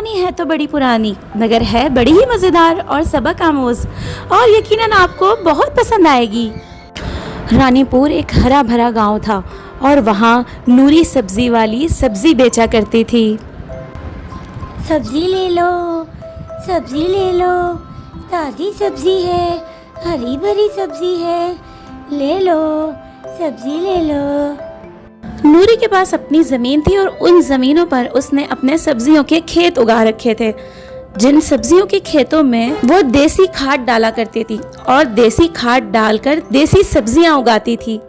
कहानी है तो बड़ी पुरानी, मगर है बड़ी ही मज़ेदार और सबक आमोज़, और यकीनन आपको बहुत पसंद आएगी। रानीपुर एक हरा भरा गांव था और वहाँ नूरी सब्जी वाली सब्जी बेचा करती थी। सब्जी ले लो, सब्जी ले लो, ताज़ी सब्जी है, हरी भरी सब्जी है, ले लो, सब्जी ले लो। नूरी के पास अपनी ज़मीन थी और उन ज़मीनों पर उसने अपने सब्जियों के खेत उगा रखे थे, जिन सब्जियों के खेतों में वो देसी खाद डाला करती थी और देसी खाद डालकर देसी सब्जियां उगाती थी।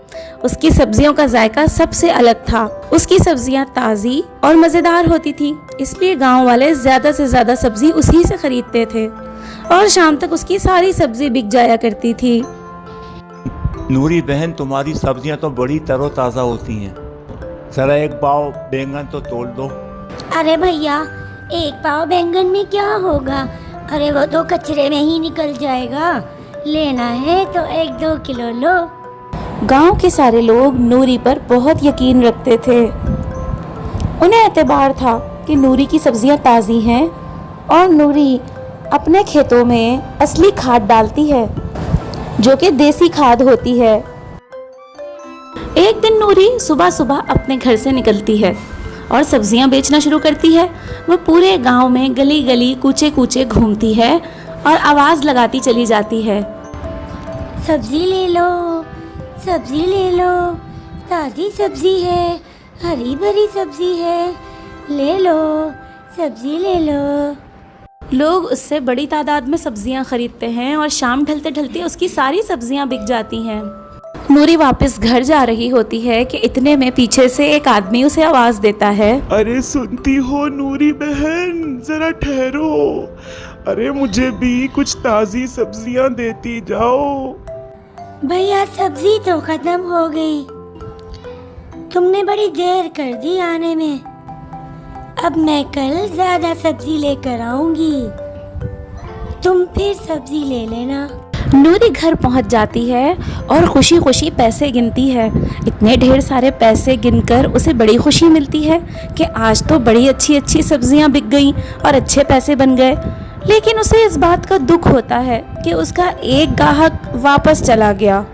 उसकी सब्जियों का जायका सबसे अलग था। उसकी सब्जियां ताज़ी और मज़ेदार होती थी, इसलिए गांव वाले ज़्यादा से ज़्यादा सब्जी उसी से खरीदते थे और शाम तक उसकी सारी सब्जी बिक जाया करती थी। नूरी बहन, तुम्हारी सब्जियां तो बड़ी तरोताज़ा होती हैं, जरा एक पाव बैंगन तो तोड़ दो। अरे भैया, एक पाव बैंगन में क्या होगा? अरे वो तो कचरे में ही निकल जाएगा। लेना है तो 1-2 किलो लो। गांव के सारे लोग नूरी पर बहुत यकीन रखते थे। उन्हें एतबार था कि नूरी की सब्जियां ताज़ी हैं और नूरी अपने खेतों में असली खाद डालती है, जो कि देसी खाद होती है। एक दिन नूरी सुबह सुबह अपने घर से निकलती है और सब्जियां बेचना शुरू करती है। वो पूरे गांव में गली गली कूचे कूचे घूमती है और आवाज़ लगाती चली जाती है। सब्जी ले लो, सब्जी ले लो, ताज़ी सब्जी है, हरी भरी सब्जी है, ले लो, सब्जी ले लो। लोग उससे बड़ी तादाद में सब्जियां खरीदते हैं और शाम ढलते ढलते उसकी सारी सब्जियां बिक जाती हैं। नूरी वापस घर जा रही होती है कि इतने में पीछे से एक आदमी उसे आवाज देता है। अरे सुनती हो नूरी बहन, जरा ठहरो। अरे मुझे भी कुछ ताज़ी सब्जियां देती जाओ। भैया, सब्जी तो खत्म हो गई। तुमने बड़ी देर कर दी आने में। अब मैं कल ज़्यादा सब्जी लेकर आऊंगी, तुम फिर सब्जी ले लेना। नूरी घर पहुंच जाती है और खुशी खुशी पैसे गिनती है। इतने ढेर सारे पैसे गिनकर उसे बड़ी खुशी मिलती है कि आज तो बड़ी अच्छी अच्छी सब्जियां बिक गईं और अच्छे पैसे बन गए। लेकिन उसे इस बात का दुख होता है कि उसका एक ग्राहक वापस चला गया।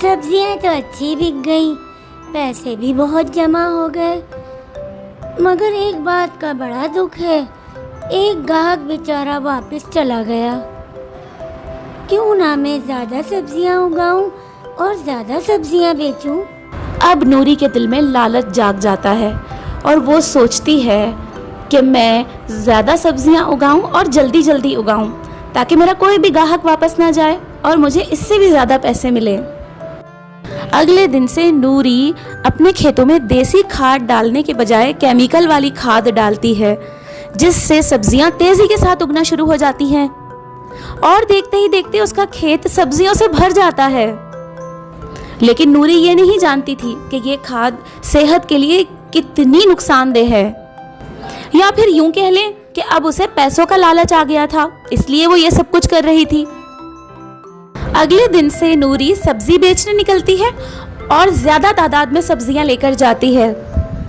सब्जियां तो अच्छी बिक गई, पैसे भी बहुत जमा हो गए, मगर एक बात का बड़ा दुख है, एक ग्राहक बेचारा वापस चला गया। क्यों ना मैं ज़्यादा सब्जियां उगाऊं और ज़्यादा सब्जियां बेचूं। अब नूरी के दिल में लालच जाग जाता है और वो सोचती है कि मैं ज़्यादा सब्जियां उगाऊं और जल्दी जल्दी उगाऊं, ताकि मेरा कोई भी ग्राहक वापस ना जाए और मुझे इससे भी ज़्यादा पैसे मिले। अगले दिन से नूरी अपने खेतों में देसी खाद डालने के बजाय केमिकल वाली खाद डालती है, जिससे सब्जियां तेज़ी के साथ उगना शुरू हो जाती हैं और देखते ही देखते उसका खेत सब्जियों से भर जाता है। लेकिन नूरी ये नहीं जानती थी कि ये खाद सेहत के लिए कितनी नुकसानदेह है, या फिर यूं कह लें कि अब उसे पैसों का लालच आ गया था, इसलिए वो ये सब कुछ कर रही थी। अगले दिन से नूरी सब्जी बेचने निकलती है और ज्यादा तादाद में सब्जियां लेकर जाती है।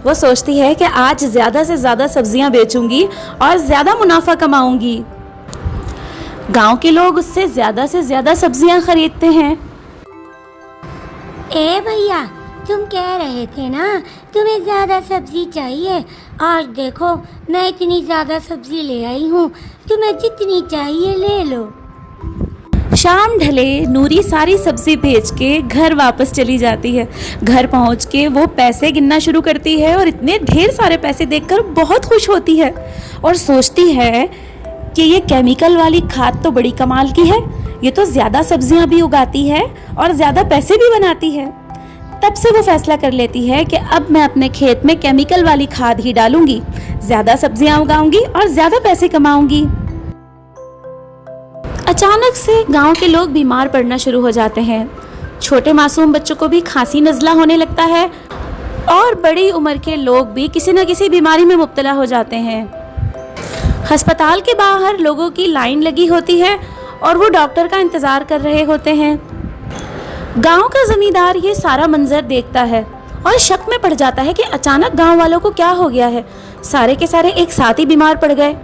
वो सोचती है कि आज ज्यादा से ज्यादा सब्जियां बेचूंगी और ज्यादा मुनाफा कमाऊंगी। गांव के लोग उससे ज्यादा से ज्यादा सब्जियां खरीदते हैं। ए भैया, तुम कह रहे थे ना तुम्हें ज़्यादा सब्जी चाहिए, और देखो मैं इतनी ज़्यादा सब्जी ले आई हूँ, तुम्हें जितनी चाहिए ले लो। शाम ढले नूरी सारी सब्जी बेच के घर वापस चली जाती है। घर पहुंच के वो पैसे गिनना शुरू करती है और इतने ढेर सारे पैसे देखकर बहुत खुश होती है और सोचती है कि ये केमिकल वाली खाद तो बड़ी कमाल की है, ये तो ज़्यादा सब्जियां भी उगाती है और ज़्यादा पैसे भी बनाती है। तब से वो फैसला कर लेती है कि अब मैं अपने खेत में केमिकल वाली खाद ही डालूंगी, ज़्यादा सब्जियां उगाऊंगी और ज़्यादा पैसे कमाऊंगी। अचानक से गांव के लोग बीमार पड़ना शुरू हो जाते हैं। छोटे मासूम बच्चों को भी खांसी नज़ला होने लगता है और बड़ी उम्र के लोग भी किसी न किसी बीमारी में मुब्तला हो जाते हैं। अस्पताल के बाहर लोगों की लाइन लगी होती है और वो डॉक्टर का इंतज़ार कर रहे होते हैं। गांव का ज़मींदार ये सारा मंजर देखता है और शक में पड़ जाता है कि अचानक गांव वालों को क्या हो गया है। सारे के सारे एक साथ ही बीमार पड़ गए।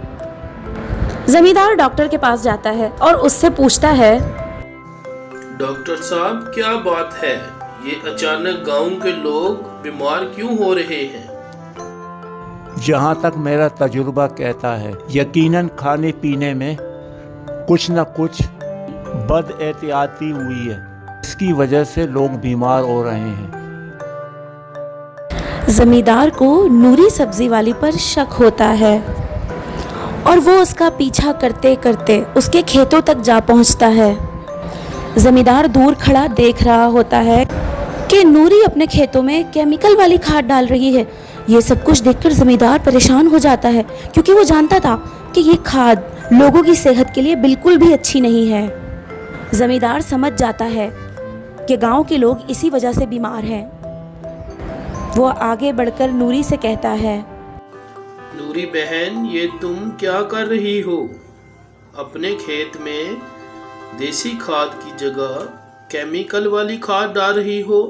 जमींदार डॉक्टर के पास जाता है और उससे पूछता है, डॉक्टर साहब क्या बात है, ये अचानक गांव के लोग बीमार क्यों हो रहे हैं? जहाँ तक मेरा तजुर्बा कहता है, यकीनन खाने पीने में कुछ न कुछ बद एहतियाती हुई है, इसकी वजह से लोग बीमार हो रहे हैं। जमींदार को नूरी सब्जी वाली पर शक होता है और वो उसका पीछा करते करते उसके खेतों तक जा पहुंचता है। जमींदार दूर खड़ा देख रहा होता है कि नूरी अपने खेतों में केमिकल वाली खाद डाल रही है। ये सब कुछ देखकर जमींदार परेशान हो जाता है, क्योंकि वो जानता था कि ये खाद लोगों की सेहत के लिए बिल्कुल भी अच्छी नहीं है। जमींदार समझ जाता है कि गांव के लोग इसी वजह से बीमार हैं। वो आगे बढ़कर नूरी से कहता है, नूरी बहन, ये तुम क्या कर रही हो? अपने खेत में देसी खाद की जगह केमिकल वाली खाद डाल रही हो।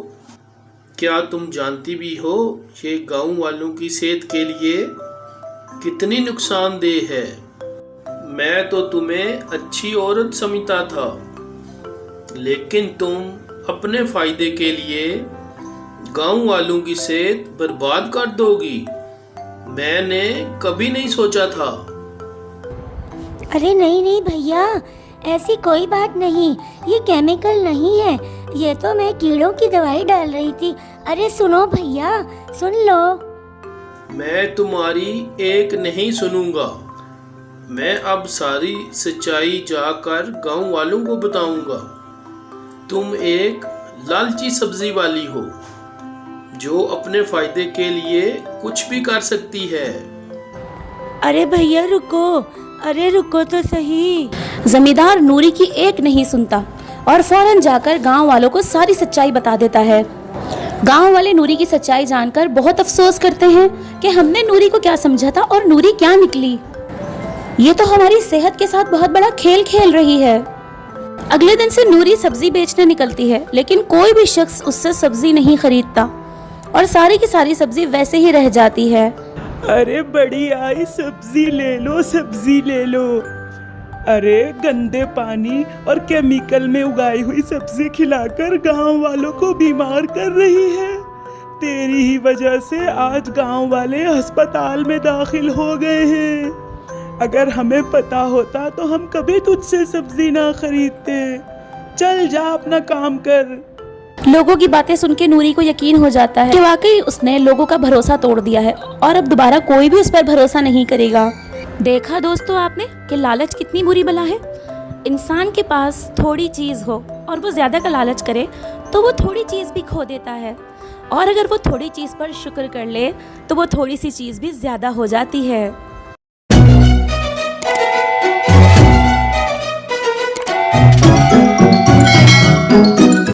क्या तुम जानती भी हो ये गांव वालों की सेहत के लिए कितनी नुकसानदेह है? मैं तो तुम्हें अच्छी औरत समझता था, लेकिन तुम अपने फायदे के लिए गांव वालों की सेहत बर्बाद कर दोगी। मैंने कभी नहीं सोचा था। अरे नहीं नहीं भैया, ऐसी कोई बात नहीं, ये केमिकल नहीं है, ये तो मैं कीड़ों की दवाई डाल रही थी। अरे सुनो भैया, सुन लो। मैं तुम्हारी एक नहीं सुनूंगा। मैं अब सारी सच्चाई जाकर गांव वालों को बताऊंगा। तुम एक लालची सब्जी वाली हो जो अपने फायदे के लिए कुछ भी कर सकती है। अरे भैया रुको, अरे रुको तो सही। जमींदार नूरी की एक नहीं सुनता और फौरन जाकर गांव वालों को सारी सच्चाई बता देता है। गांव वाले नूरी की सच्चाई जानकर बहुत अफसोस करते हैं कि हमने नूरी को क्या समझा था और नूरी क्या निकली। ये तो हमारी सेहत के साथ बहुत बड़ा खेल खेल रही है। अगले दिन से नूरी सब्जी बेचने निकलती है, लेकिन कोई भी शख्स उससे सब्जी नहीं खरीदता और सारी की सारी सब्जी वैसे ही रह जाती है। अरे बड़ी आई, सब्जी ले लो, सब्जी ले लो। अरे गंदे पानी और केमिकल में उगाई हुई सब्जी खिलाकर गांव वालों को बीमार कर रही है। तेरी ही वजह से आज गांव वाले अस्पताल में दाखिल हो गए हैं। अगर हमें पता होता तो हम कभी तुझसे सब्जी ना खरीदते। चल जा, अपना काम कर। लोगों की बातें सुन के नूरी को यकीन हो जाता है कि वाकई उसने लोगों का भरोसा तोड़ दिया है और अब दोबारा कोई भी उस पर भरोसा नहीं करेगा। देखा दोस्तों आपने कि लालच कितनी बुरी बला है। इंसान के पास थोड़ी चीज हो और वो ज्यादा का लालच करे तो वो थोड़ी चीज भी खो देता है, और अगर वो थोड़ी चीज पर शुक्र कर ले तो वो थोड़ी सी चीज भी ज्यादा हो जाती है।